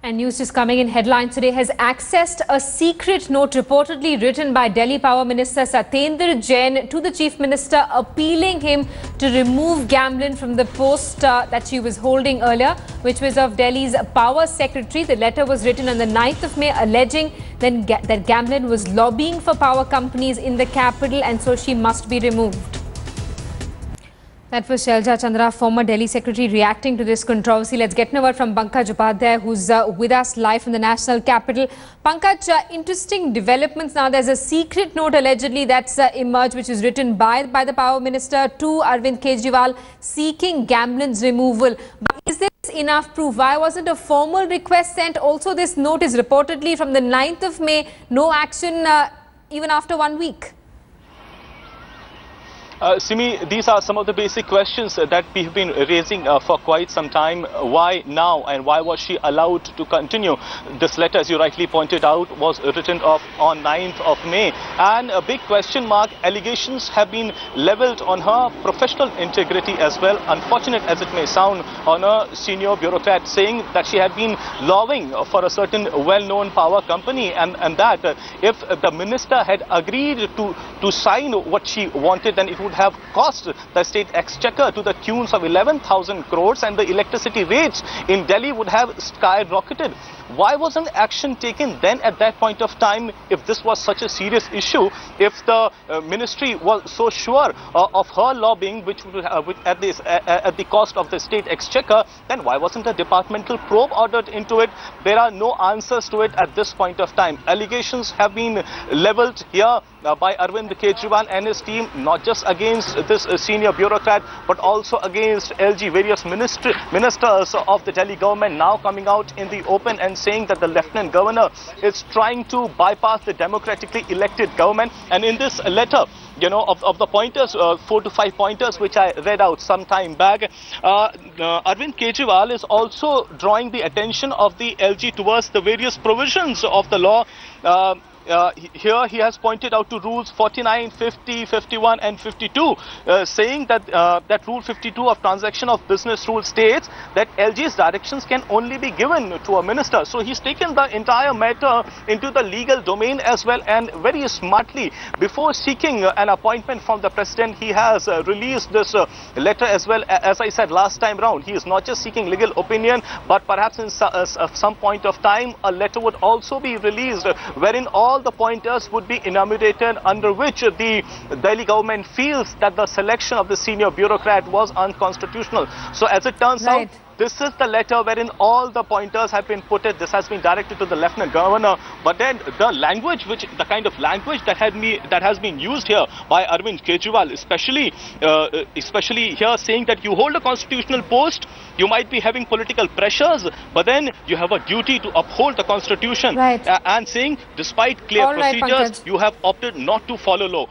And news just coming in headlines today has accessed a secret note reportedly written by Delhi Power Minister Satendra Jain to the Chief Minister appealing him to remove Gamlin from the post that she was holding earlier, which was of Delhi's Power Secretary. The letter was written on the 9th of May alleging that Gamlin was lobbying for power companies in the capital and so she must be removed. That was Shailja Chandra, former Delhi Secretary, reacting to this controversy. Let's get an word from Pankaj Upadhyay, who's with us live from the national capital. Pankaj, interesting developments now. There's a secret note allegedly that's emerged, which is written by the Power Minister to Arvind Kejriwal, seeking Gamlin's removal. But is this enough proof? Why wasn't a formal request sent? Also, this note is reportedly from the 9th of May. No action even after 1 week. Simi, these are some of the basic questions that we have been raising for quite some time. Why now and why was she allowed to continue? This letter, as you rightly pointed out, was written off on 9th of May. And a big question mark, allegations have been leveled on her professional integrity as well. Unfortunate as it may sound, on a senior bureaucrat saying that she had been lobbying for a certain well-known power company and that if the minister had agreed to sign what she wanted, then it would have cost the state exchequer to the tunes of 11,000 crores and the electricity rates in Delhi would have skyrocketed. Why wasn't action taken then at that point of time if this was such a serious issue? If the ministry was so sure of her lobbying, which would at the cost of the state exchequer, then why wasn't a departmental probe ordered into it? There are no answers to it at this point of time. Allegations have been leveled here by Arvind Kejriwal and his team, not just against this senior bureaucrat, but also against LG, various ministers of the Delhi government now coming out in the open and saying that the Lieutenant Governor is trying to bypass the democratically elected government. And in this letter, you know, of the pointers, 4 to 5 pointers, which I read out some time back, Arvind Kejriwal is also drawing the attention of the LG towards the various provisions of the law. Here he has pointed out to rules 49, 50, 51 and 52, saying that that rule 52 of transaction of business rule states that LG's directions can only be given to a minister. So he's taken the entire matter into the legal domain as well, and very smartly, before seeking an appointment from the president, he has released this letter as well. As I said last time round, he is not just seeking legal opinion, but perhaps in some point of time a letter would also be released wherein all the pointers would be enumerated under which the Delhi government feels that the selection of the senior bureaucrat was unconstitutional. So as it turns out, this is the letter wherein all the pointers have been put in. This has been directed to the Lieutenant Governor. But then the language, the kind of language that has been used here by Arvind Kejriwal, especially here saying that you hold a constitutional post, you might be having political pressures, but then you have a duty to uphold the constitution. Right. And saying, despite clear procedures, you have opted not to follow law.